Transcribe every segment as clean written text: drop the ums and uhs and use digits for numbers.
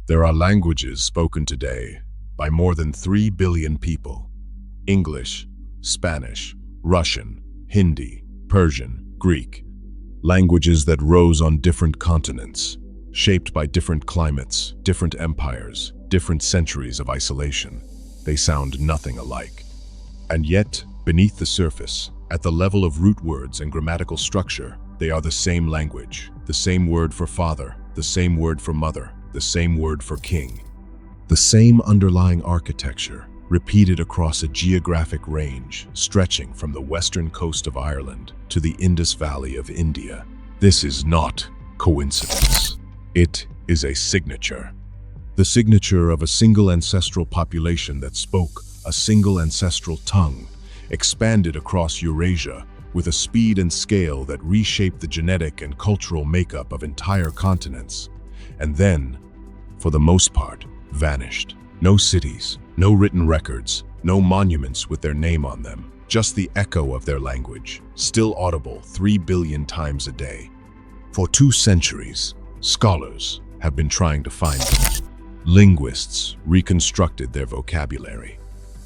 There are languages spoken today by more than 3 billion people. English, Spanish, Russian, Hindi, Persian, Greek. Languages that rose on different continents, shaped by different climates, different empires, different centuries of isolation. They sound nothing alike. And yet, beneath the surface, at the level of root words and grammatical structure, they are the same language, the same word for father, the same word for mother, the same word for king. The same underlying architecture, repeated across a geographic range stretching from the western coast of Ireland to the Indus Valley of India. This is not coincidence. It is a signature. The signature of a single ancestral population that spoke a single ancestral tongue, expanded across Eurasia with a speed and scale that reshaped the genetic and cultural makeup of entire continents, and then, for the most part, vanished. No cities, no written records, no monuments with their name on them, just the echo of their language, still audible 3 billion times a day. For 2 centuries, scholars have been trying to find them. Linguists reconstructed their vocabulary.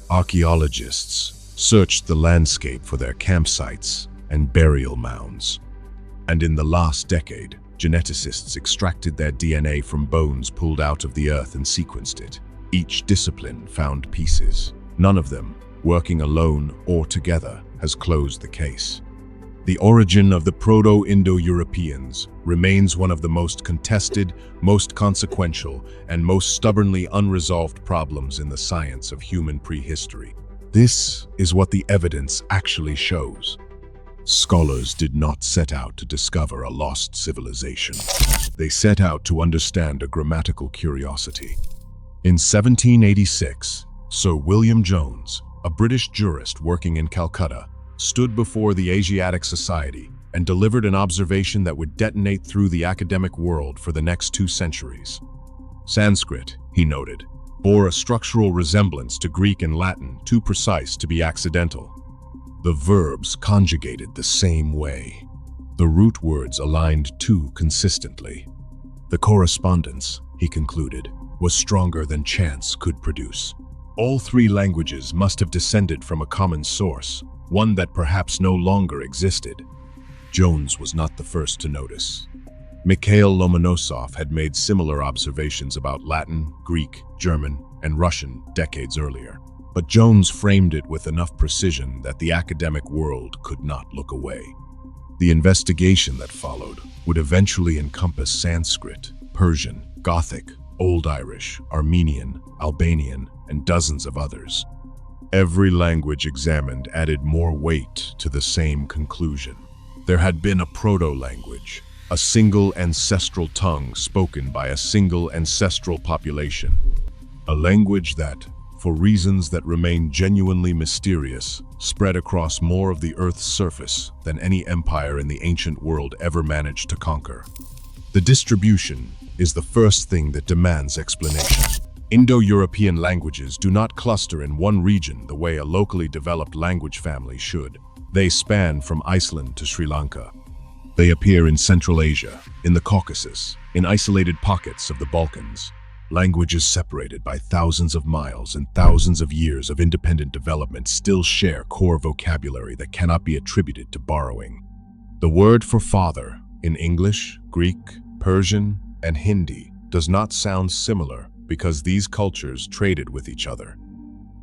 Archaeologists searched the landscape for their campsites and burial mounds. And in the last decade, geneticists extracted their DNA from bones pulled out of the earth and sequenced it. Each discipline found pieces. None of them, working alone or together, has closed the case. The origin of the Proto-Indo-Europeans remains one of the most contested, most consequential, and most stubbornly unresolved problems in the science of human prehistory. This is what the evidence actually shows. Scholars did not set out to discover a lost civilization. They set out to understand a grammatical curiosity. In 1786, Sir William Jones, a British jurist working in Calcutta, stood before the Asiatic Society and delivered an observation that would detonate through the academic world for the next 2 centuries. Sanskrit, he noted, bore a structural resemblance to Greek and Latin too precise to be accidental. The verbs conjugated the same way. The root words aligned too consistently. The correspondence, he concluded, was stronger than chance could produce. All 3 languages must have descended from a common source, one that perhaps no longer existed. Jones was not the first to notice. Mikhail Lomonosov had made similar observations about Latin, Greek, German, and Russian decades earlier. But Jones framed it with enough precision that the academic world could not look away. The investigation that followed would eventually encompass Sanskrit, Persian, Gothic, Old Irish, Armenian, Albanian, and dozens of others. Every language examined added more weight to the same conclusion. There had been a proto-language, a single ancestral tongue spoken by a single ancestral population. A language that, for reasons that remain genuinely mysterious, spread across more of the Earth's surface than any empire in the ancient world ever managed to conquer. The distribution is the first thing that demands explanation. Indo-European languages do not cluster in one region the way a locally developed language family should. They span from Iceland to Sri Lanka. They appear in Central Asia, in the Caucasus, in isolated pockets of the Balkans. Languages separated by thousands of miles and thousands of years of independent development still share core vocabulary that cannot be attributed to borrowing. The word for father in English, Greek, Persian, and Hindi does not sound similar because these cultures traded with each other.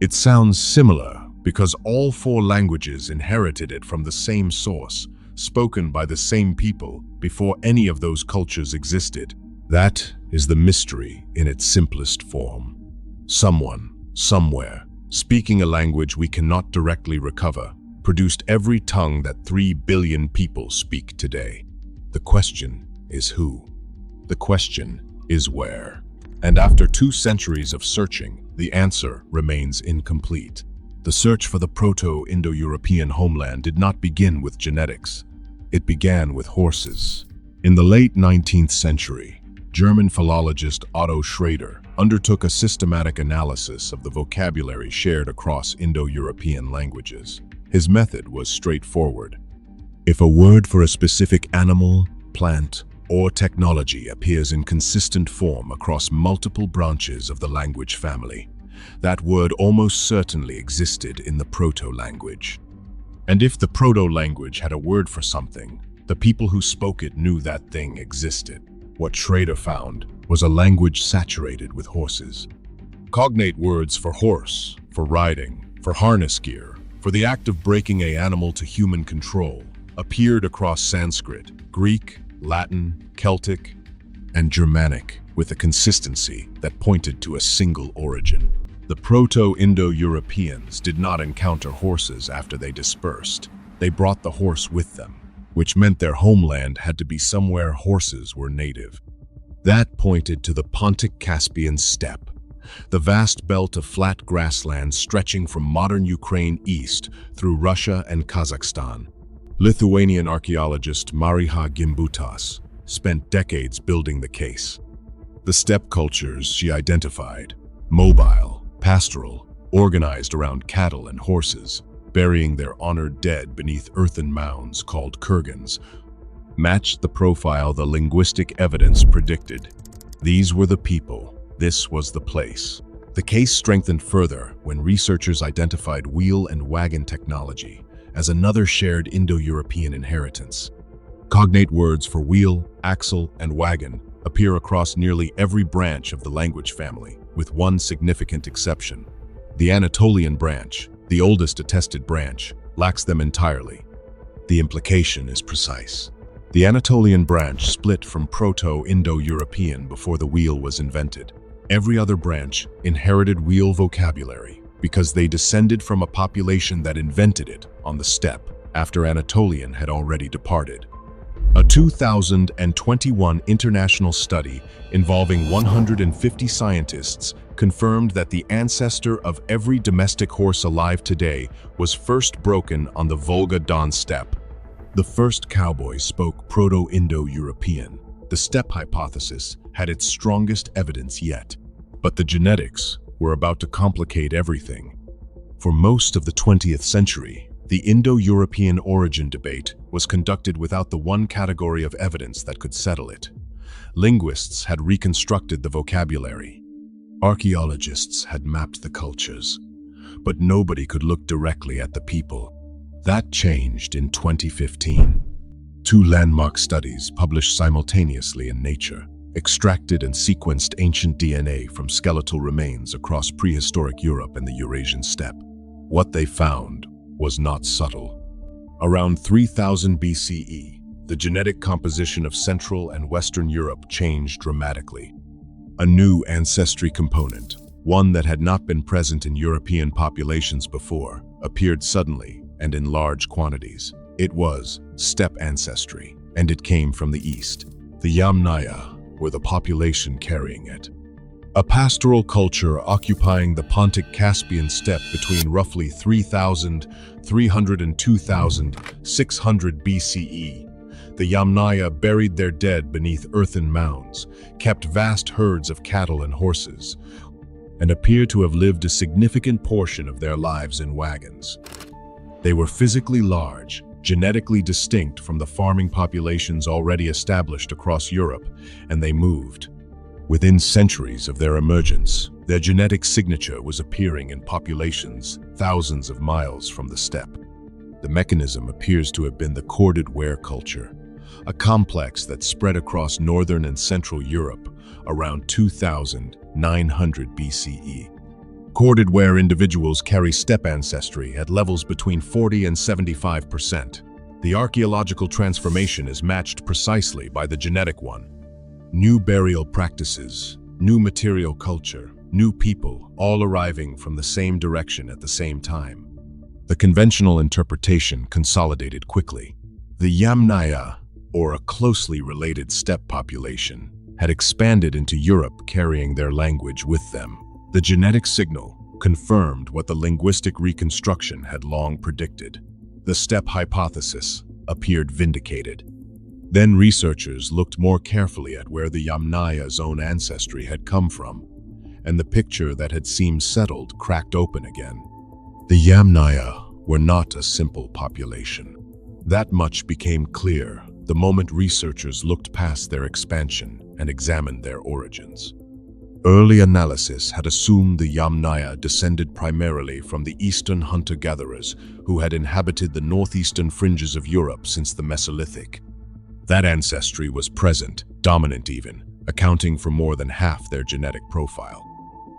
It sounds similar because all 4 languages inherited it from the same source, spoken by the same people before any of those cultures existed. That is the mystery in its simplest form. Someone, somewhere, speaking a language we cannot directly recover, produced every tongue that 3 billion people speak today. The question is who? The question is where? And after 2 centuries of searching, the answer remains incomplete. The search for the Proto-Indo-European homeland did not begin with genetics. It began with horses. In the late 19th century, German philologist Otto Schrader undertook a systematic analysis of the vocabulary shared across Indo-European languages. His method was straightforward. If a word for a specific animal, plant, or technology appears in consistent form across multiple branches of the language family. That word almost certainly existed in the proto-language. And if the proto-language had a word for something, the people who spoke it knew that thing existed. What Schrader found was a language saturated with horses. Cognate words for horse, for riding, for harness gear, for the act of breaking an animal to human control, appeared across Sanskrit, Greek, Latin, Celtic, and Germanic with a consistency that pointed to a single origin. The Proto-Indo-Europeans did not encounter horses after they dispersed. They brought the horse with them, which meant their homeland had to be somewhere horses were native. That pointed to the Pontic-Caspian steppe, the vast belt of flat grasslands stretching from modern Ukraine east through Russia and Kazakhstan. Lithuanian archaeologist Mariha Gimbutas spent decades building the case. The steppe cultures she identified, mobile, pastoral, organized around cattle and horses, burying their honored dead beneath earthen mounds called kurgans, matched the profile the linguistic evidence predicted. These were the people. This was the place. The case strengthened further when researchers identified wheel and wagon technology as another shared Indo-European inheritance. Cognate words for wheel, axle, and wagon appear across nearly every branch of the language family, with one significant exception. The Anatolian branch, the oldest attested branch, lacks them entirely. The implication is precise. The Anatolian branch split from Proto-Indo-European before the wheel was invented. Every other branch inherited wheel vocabulary because they descended from a population that invented it on the steppe after Anatolian had already departed. A 2021 international study involving 150 scientists confirmed that the ancestor of every domestic horse alive today was first broken on the Volga-Don steppe. The first cowboys spoke Proto-Indo-European. The steppe hypothesis had its strongest evidence yet. But the genetics were about to complicate everything. For most of the 20th century, the Indo-European origin debate was conducted without the one category of evidence that could settle it. Linguists had reconstructed the vocabulary. Archaeologists had mapped the cultures. But nobody could look directly at the people. That changed in 2015. Two landmark studies published simultaneously in Nature extracted and sequenced ancient DNA from skeletal remains across prehistoric Europe and the Eurasian steppe. What they found was not subtle. Around 3000 BCE, the genetic composition of Central and Western Europe changed dramatically. A new ancestry component, one that had not been present in European populations before, appeared suddenly and in large quantities. It was steppe ancestry, and it came from the east. The Yamnaya were the population carrying it. A pastoral culture occupying the Pontic-Caspian steppe between roughly 3,300 and 2,600 BCE. The Yamnaya buried their dead beneath earthen mounds, kept vast herds of cattle and horses, and appear to have lived a significant portion of their lives in wagons. They were physically large, genetically distinct from the farming populations already established across Europe, and they moved. Within centuries of their emergence, their genetic signature was appearing in populations thousands of miles from the steppe. The mechanism appears to have been the corded ware culture, a complex that spread across northern and central Europe around 2900 BCE. Corded ware individuals carry steppe ancestry at levels between 40 and 75%. The archaeological transformation is matched precisely by the genetic one. New burial practices, new material culture, new people, all arriving from the same direction at the same time. The conventional interpretation consolidated quickly. The Yamnaya, or a closely related steppe population, had expanded into Europe carrying their language with them. The genetic signal confirmed what the linguistic reconstruction had long predicted. The steppe hypothesis appeared vindicated. Then researchers looked more carefully at where the Yamnaya's own ancestry had come from, and the picture that had seemed settled cracked open again. The Yamnaya were not a simple population. That much became clear the moment researchers looked past their expansion and examined their origins. Early analysis had assumed the Yamnaya descended primarily from the eastern hunter-gatherers who had inhabited the northeastern fringes of Europe since the Mesolithic. That ancestry was present, dominant even, accounting for more than half their genetic profile.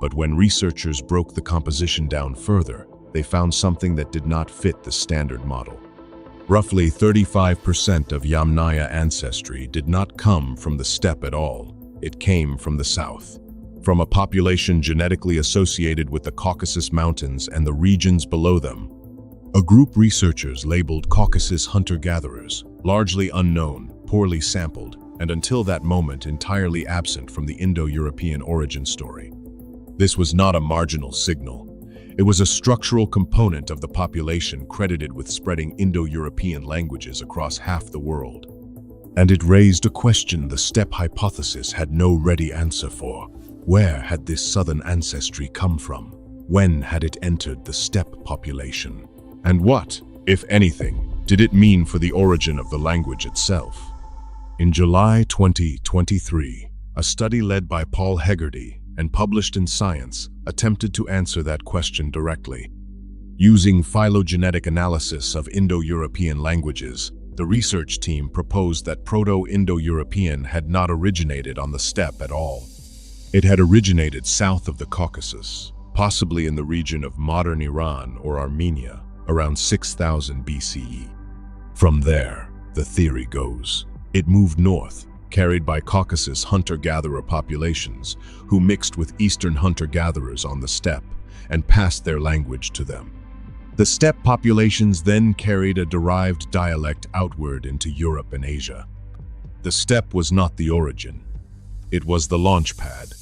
But when researchers broke the composition down further, they found something that did not fit the standard model. Roughly 35% of Yamnaya ancestry did not come from the steppe at all. It came from the south, from a population genetically associated with the Caucasus Mountains and the regions below them. A group researchers labeled Caucasus hunter-gatherers, largely unknown, poorly sampled, and until that moment entirely absent from the Indo-European origin story. This was not a marginal signal. It was a structural component of the population credited with spreading Indo-European languages across half the world. And it raised a question the steppe hypothesis had no ready answer for. Where had this southern ancestry come from? When had it entered the steppe population? And what, if anything, did it mean for the origin of the language itself? In July 2023, a study led by Paul Hegarty and published in Science attempted to answer that question directly. Using phylogenetic analysis of Indo-European languages, the research team proposed that Proto-Indo-European had not originated on the steppe at all. It had originated south of the Caucasus, possibly in the region of modern Iran or Armenia, around 6000 BCE. From there, the theory goes, it moved north, carried by Caucasus hunter-gatherer populations who mixed with eastern hunter-gatherers on the steppe and passed their language to them. The steppe populations then carried a derived dialect outward into Europe and Asia. The steppe was not the origin. It was the launch pad.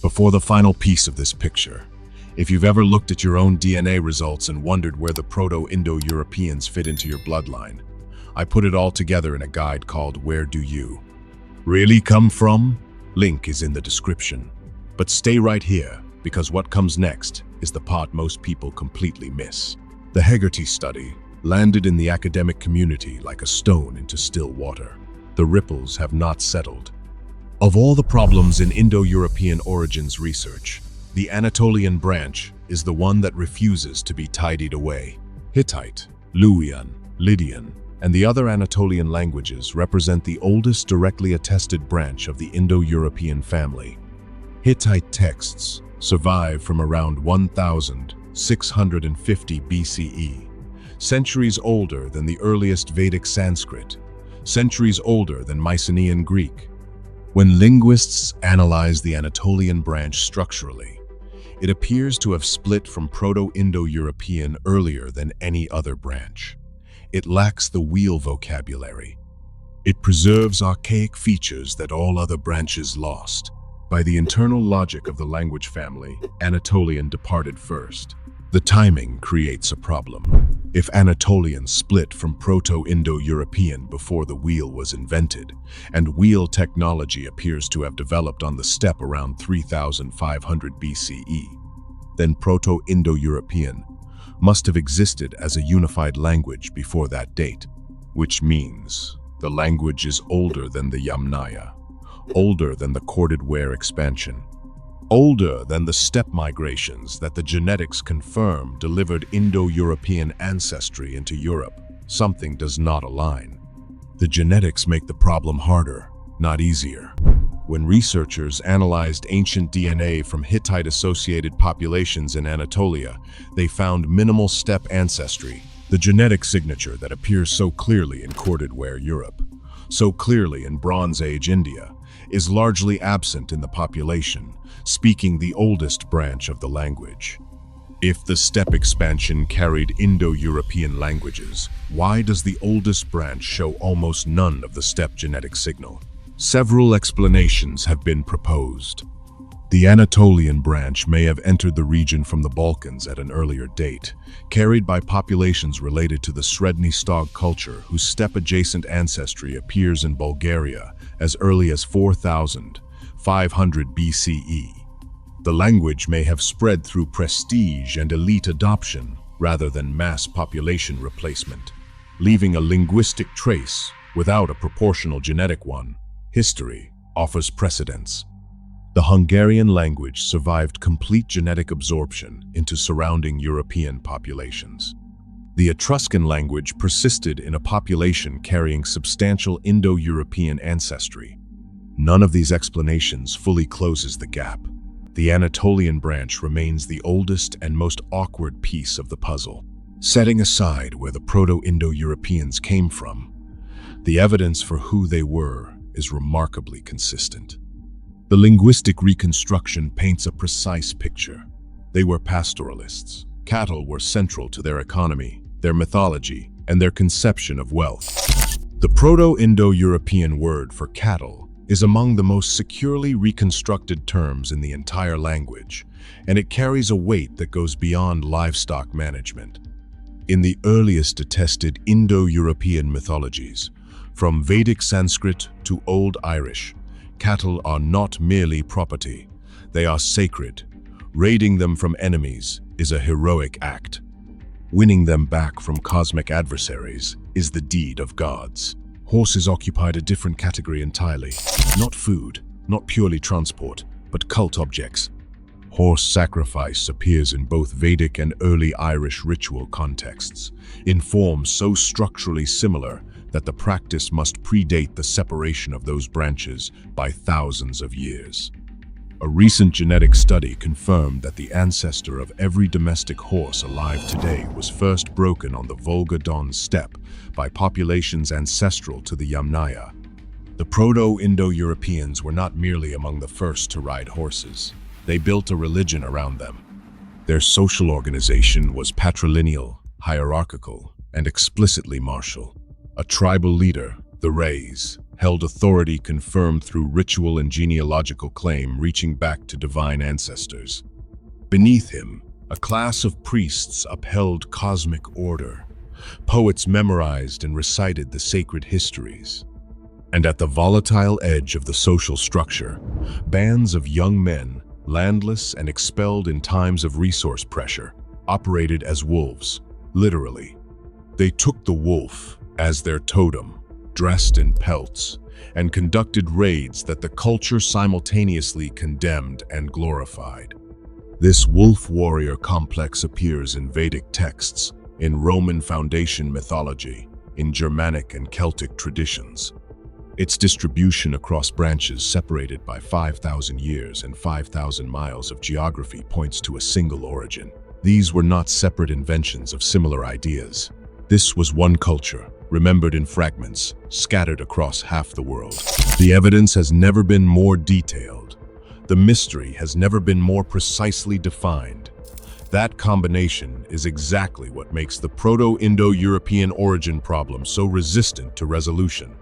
Before the final piece of this picture, if you've ever looked at your own DNA results and wondered where the Proto-Indo-Europeans fit into your bloodline, I put it all together in a guide called Where Do You Really Come From? Link is in the description. But stay right here, because what comes next is the part most people completely miss. The Hegarty study landed in the academic community like a stone into still water. The ripples have not settled. Of all the problems in Indo-European origins research, the Anatolian branch is the one that refuses to be tidied away. Hittite, Luwian, Lydian, and the other Anatolian languages represent the oldest directly attested branch of the Indo-European family. Hittite texts survive from around 1650 BCE, centuries older than the earliest Vedic Sanskrit, centuries older than Mycenaean Greek. When linguists analyze the Anatolian branch structurally, it appears to have split from Proto-Indo-European earlier than any other branch. It lacks the wheel vocabulary. It preserves archaic features that all other branches lost. By the internal logic of the language family, Anatolian departed first. The timing creates a problem. If Anatolian split from Proto-Indo-European before the wheel was invented, and wheel technology appears to have developed on the steppe around 3500 BCE, then Proto-Indo-European must have existed as a unified language before that date, which means the language is older than the Yamnaya, older than the corded ware expansion, older than the steppe migrations that the genetics confirm delivered Indo-European ancestry into Europe. Something does not align. The genetics make the problem harder, not easier. When researchers analyzed ancient DNA from Hittite-associated populations in Anatolia, they found minimal steppe ancestry, the genetic signature that appears so clearly in corded ware Europe, so clearly in Bronze Age India, is largely absent in the population, speaking the oldest branch of the language. If the steppe expansion carried Indo-European languages, why does the oldest branch show almost none of the steppe genetic signal? Several explanations have been proposed. The Anatolian branch may have entered the region from the Balkans at an earlier date, carried by populations related to the Sredni Stog culture whose steppe-adjacent ancestry appears in Bulgaria as early as 4500 BCE. The language may have spread through prestige and elite adoption rather than mass population replacement, leaving a linguistic trace Without a proportional genetic one, history offers precedents. The Hungarian language survived complete genetic absorption into surrounding European populations. The Etruscan language persisted in a population carrying substantial Indo-European ancestry. None of these explanations fully closes the gap. The Anatolian branch remains the oldest and most awkward piece of the puzzle. Setting aside where the Proto-Indo-Europeans came from, the evidence for who they were is remarkably consistent. The linguistic reconstruction paints a precise picture. They were pastoralists. Cattle were central to their economy, their mythology, and their conception of wealth. The Proto-Indo-European word for cattle is among the most securely reconstructed terms in the entire language, and it carries a weight that goes beyond livestock management. In the earliest attested Indo-European mythologies, from Vedic Sanskrit to Old Irish, cattle are not merely property, they are sacred. Raiding them from enemies is a heroic act. Winning them back from cosmic adversaries is the deed of gods. Horses occupied a different category entirely. Not food, not purely transport, but cult objects. Horse sacrifice appears in both Vedic and early Irish ritual contexts, in forms so structurally similar that the practice must predate the separation of those branches by thousands of years. A recent genetic study confirmed that the ancestor of every domestic horse alive today was first broken on the Volga-Don steppe by populations ancestral to the Yamnaya. The Proto-Indo-Europeans were not merely among the first to ride horses. They built a religion around them. Their social organization was patrilineal, hierarchical, and explicitly martial. A tribal leader, the Rays, held authority confirmed through ritual and genealogical claim reaching back to divine ancestors. Beneath him, a class of priests upheld cosmic order. Poets memorized and recited the sacred histories. And at the volatile edge of the social structure, bands of young men, landless and expelled in times of resource pressure, operated as wolves, literally. They took the wolf as their totem, dressed in pelts, and conducted raids that the culture simultaneously condemned and glorified. This wolf warrior complex appears in Vedic texts, in Roman foundation mythology, in Germanic and Celtic traditions. Its distribution across branches separated by 5,000 years and 5,000 miles of geography points to a single origin. These were not separate inventions of similar ideas. This was one culture, remembered in fragments, scattered across half the world. The evidence has never been more detailed. The mystery has never been more precisely defined. That combination is exactly what makes the Proto-Indo-European origin problem so resistant to resolution.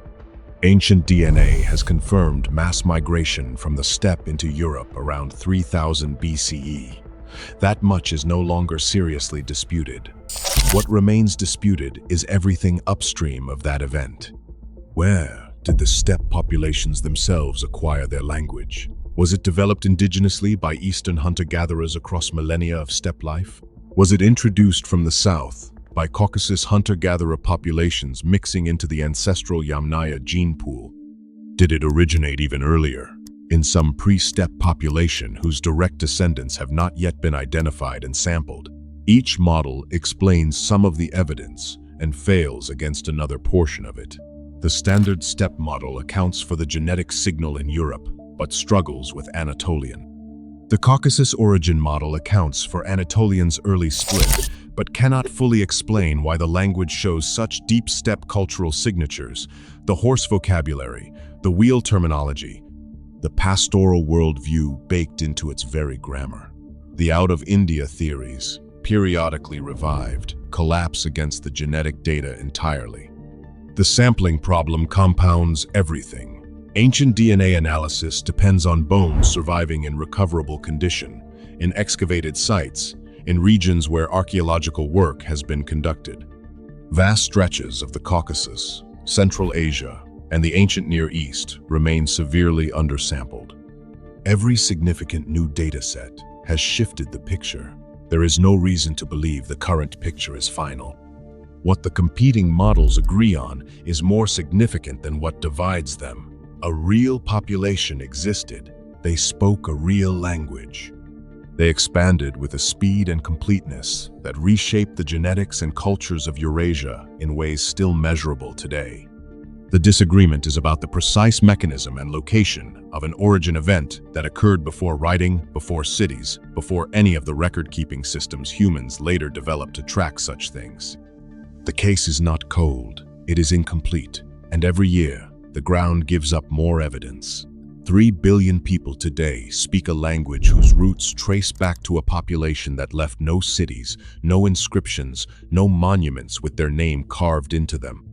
Ancient DNA has confirmed mass migration from the steppe into Europe around 3000 BCE. That much is no longer seriously disputed. What remains disputed is everything upstream of that event. Where did the steppe populations themselves acquire their language? Was it developed indigenously by eastern hunter-gatherers across millennia of steppe life? Was it introduced from the south by Caucasus hunter-gatherer populations mixing into the ancestral Yamnaya gene pool? Did it originate even earlier, in some pre-steppe population whose direct descendants have not yet been identified and sampled? Each model explains some of the evidence and fails against another portion of it. The standard steppe model accounts for the genetic signal in Europe, but struggles with Anatolian. The Caucasus origin model accounts for Anatolian's early split, but cannot fully explain why the language shows such deep steppe cultural signatures, the horse vocabulary, the wheel terminology, the pastoral worldview baked into its very grammar. The out-of-India theories, periodically revived, collapse against the genetic data entirely. The sampling problem compounds everything. Ancient DNA analysis depends on bones surviving in recoverable condition, in excavated sites, in regions where archaeological work has been conducted. Vast stretches of the Caucasus, Central Asia, and the ancient Near East remain severely undersampled. Every significant new dataset has shifted the picture. There is no reason to believe the current picture is final. What the competing models agree on is more significant than what divides them. A real population existed. They spoke a real language. They expanded with a speed and completeness that reshaped the genetics and cultures of Eurasia in ways still measurable today. The disagreement is about the precise mechanism and location of an origin event that occurred before writing, before cities, before any of the record-keeping systems humans later developed to track such things. The case is not cold, it is incomplete, and every year, the ground gives up more evidence. 3 billion people today speak a language whose roots trace back to a population that left no cities, no inscriptions, no monuments with their name carved into them.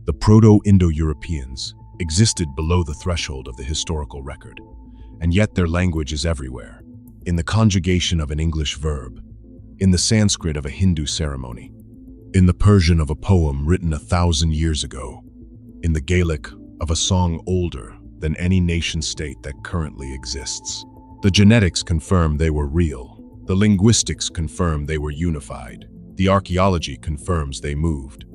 The Proto-Indo-Europeans existed below the threshold of the historical record, and yet their language is everywhere, in the conjugation of an English verb, in the Sanskrit of a Hindu ceremony, in the Persian of a poem written 1,000 years ago, in the Gaelic of a song older than any nation-state that currently exists. The genetics confirm they were real. The linguistics confirm they were unified. The archaeology confirms they moved.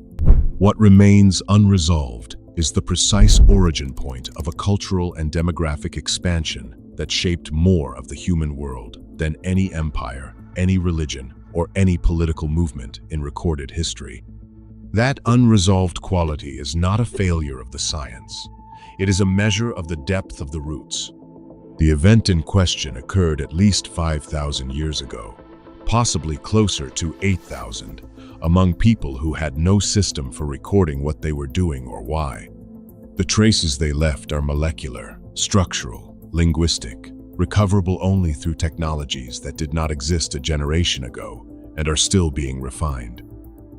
What remains unresolved is the precise origin point of a cultural and demographic expansion that shaped more of the human world than any empire, any religion, or any political movement in recorded history. That unresolved quality is not a failure of the science. It is a measure of the depth of the roots. The event in question occurred at least 5,000 years ago, possibly closer to 8,000, among people who had no system for recording what they were doing or why. The traces they left are molecular, structural, linguistic, recoverable only through technologies that did not exist a generation ago and are still being refined.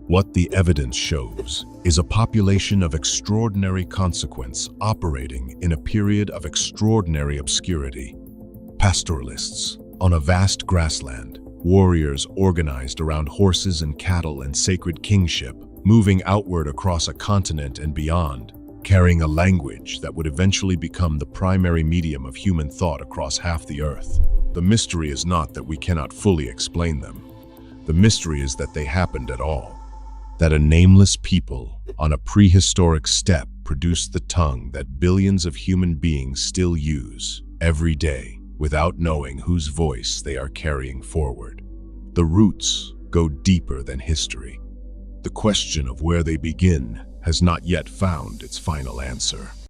What the evidence shows is a population of extraordinary consequence operating in a period of extraordinary obscurity. Pastoralists on a vast grassland, warriors organized around horses and cattle and sacred kingship, moving outward across a continent and beyond, carrying a language that would eventually become the primary medium of human thought across half the earth. The mystery is not that we cannot fully explain them. The mystery is that they happened at all. That a nameless people on a prehistoric steppe produced the tongue that billions of human beings still use every day without knowing whose voice they are carrying forward. The roots go deeper than history. The question of where they begin has not yet found its final answer.